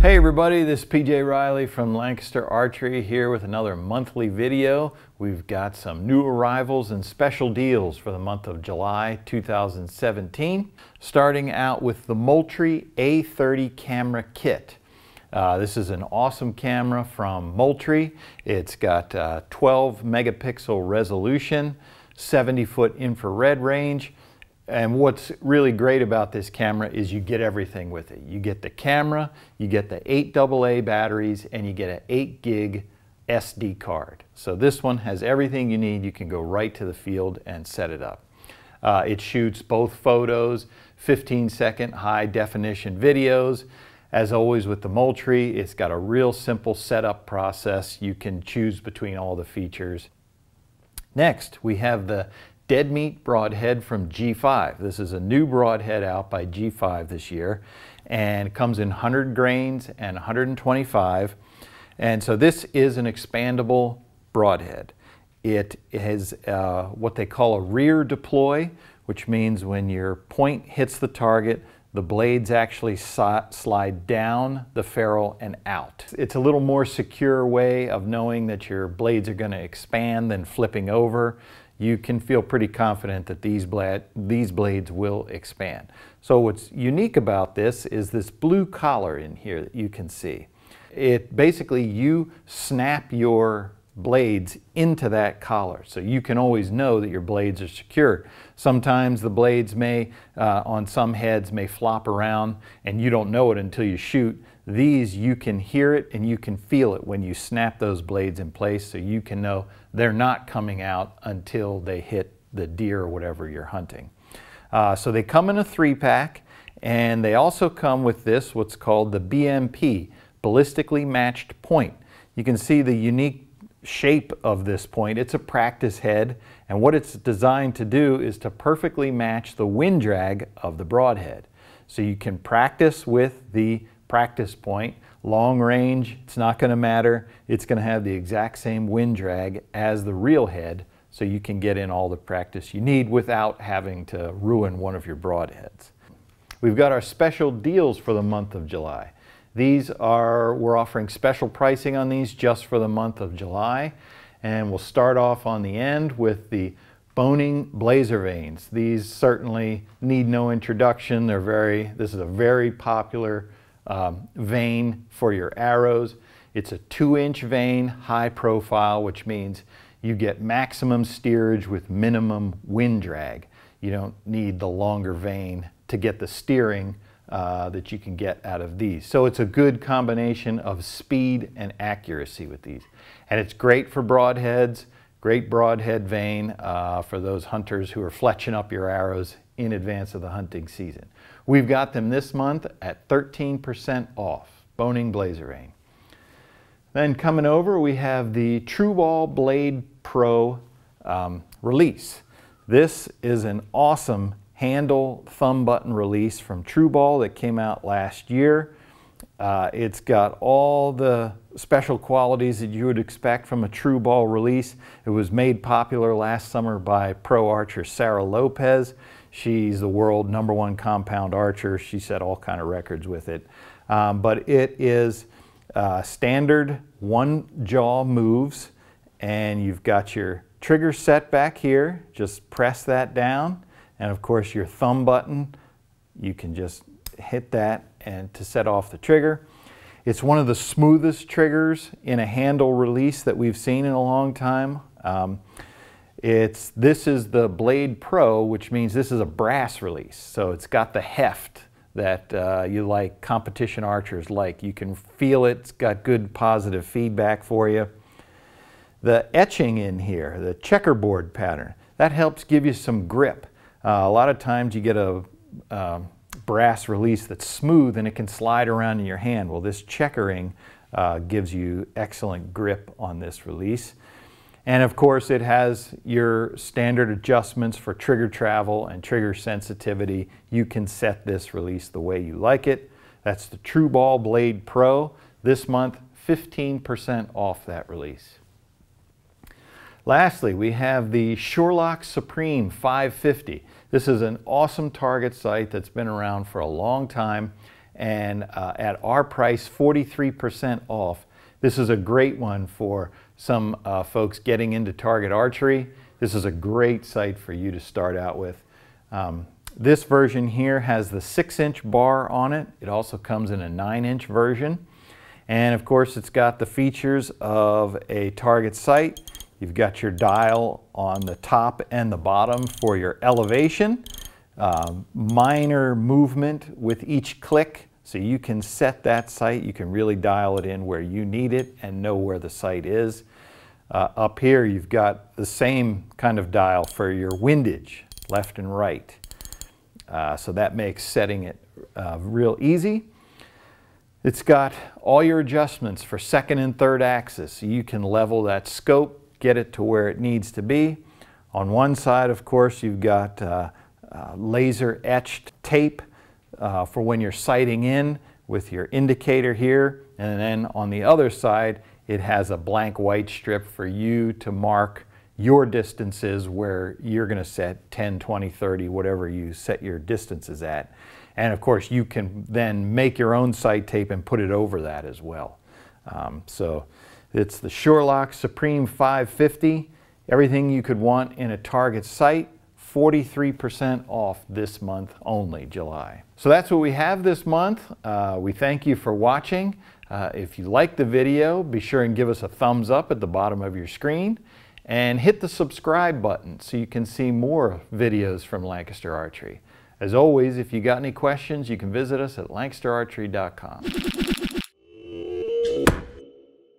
Hey everybody, this is PJ Riley from Lancaster Archery here with another monthly video. We've got some new arrivals and special deals for the month of July 2017. Starting out with the Moultrie A30 camera kit. This is an awesome camera from Moultrie. It's got 12 megapixel resolution, 70-foot infrared range. And what's really great about this camera is you get everything with it. You get the camera, you get the 8 AA batteries, and you get an 8 gig SD card. So this one has everything you need. You can go right to the field and set it up. It shoots both photos, 15-second high definition videos. As always with the Moultrie, it's got a real simple setup process. You can choose between all the features. Next, we have the Dead Meat broadhead from G5. This is a new broadhead out by G5 this year, and it comes in 100 grains and 125. And so this is an expandable broadhead. It has what they call a rear deploy, which means when your point hits the target, the blades actually slide down the ferrule and out. It's a little more secure way of knowing that your blades are going to expand than flipping over. You can feel pretty confident that these blades will expand. So what's unique about this is this blue collar in here that you can see. It basically, you snap your blades into that collar, so you can always know that your blades are secured. Sometimes the blades may, on some heads, may flop around and you don't know it until you shoot. These, you can hear it and you can feel it when you snap those blades in place, so you can know they're not coming out until they hit the deer or whatever you're hunting. So they come in a 3-pack, and they also come with this, what's called the BMP, ballistically matched point. You can see the unique shape of this point. It's a practice head, and what it's designed to do is to perfectly match the wind drag of the broadhead. So you can practice with the practice point. Long range, it's not going to matter. It's going to have the exact same wind drag as the real head, so you can get in all the practice you need without having to ruin one of your broadheads. We've got our special deals for the month of July. We're offering special pricing on these just for the month of July, and we'll start off on the end with the Boning blazer vanes. These certainly need no introduction. This is a very popular vane for your arrows. It's a 2-inch vane, high profile, which means you get maximum steerage with minimum wind drag. You don't need the longer vane to get the steering that you can get out of these. So it's a good combination of speed and accuracy with these. And it's great for broadheads, great broadhead vane for those hunters who are fletching up your arrows in advance of the hunting season. We've got them this month at 13% off, Boning blazer vane. Then coming over, we have the True Ball Blade Pro release. This is an awesome handle thumb button release from True Ball that came out last year. It's got all the special qualities that you would expect from a True Ball release. It was made popular last summer by pro archer Sarah Lopez. She's the world #1 compound archer. She set all kind of records with it. But it is standard one jaw moves, and you've got your trigger set back here. Just press that down, and of course your thumb button, you can just hit that and to set off the trigger. It's one of the smoothest triggers in a handle release that we've seen in a long time. This is the Blade Pro, which means this is a brass release. So it's got the heft that you like, competition archers like. You can feel it. It's got good positive feedback for you. The etching in here, the checkerboard pattern, that helps give you some grip. A lot of times you get a brass release that's smooth and it can slide around in your hand. Well, this checkering gives you excellent grip on this release. And of course, it has your standard adjustments for trigger travel and trigger sensitivity. You can set this release the way you like it. That's the True Ball Blade Pro. This month, 15% off that release. Lastly, we have the Sherlock Supreme 550. This is an awesome target sight that's been around for a long time, and at our price, 43% off. This is a great one for some folks getting into target archery. This is a great sight for you to start out with. This version here has the 6-inch bar on it. It also comes in a 9-inch version. And of course, it's got the features of a target sight. You've got your dial on the top and the bottom for your elevation. Minor movement with each click, so you can set that sight. You can really dial it in where you need it and know where the sight is. Up here, you've got the same kind of dial for your windage, left and right. So that makes setting it real easy. It's got all your adjustments for second and third axis, so you can level that scope, get it to where it needs to be. On one side, of course, you've got laser etched tape for when you're sighting in with your indicator here, and then on the other side it has a blank white strip for you to mark your distances where you're going to set 10, 20, 30, whatever you set your distances at. And of course you can then make your own sight tape and put it over that as well. So it's the Sherlock Supreme 550, everything you could want in a target sight. 43% off this month only, July. So that's what we have this month. We thank you for watching. If you like the video, be sure and give us a thumbs up at the bottom of your screen and hit the subscribe button so you can see more videos from Lancaster Archery. As always, if you got any questions, you can visit us at lancasterarchery.com.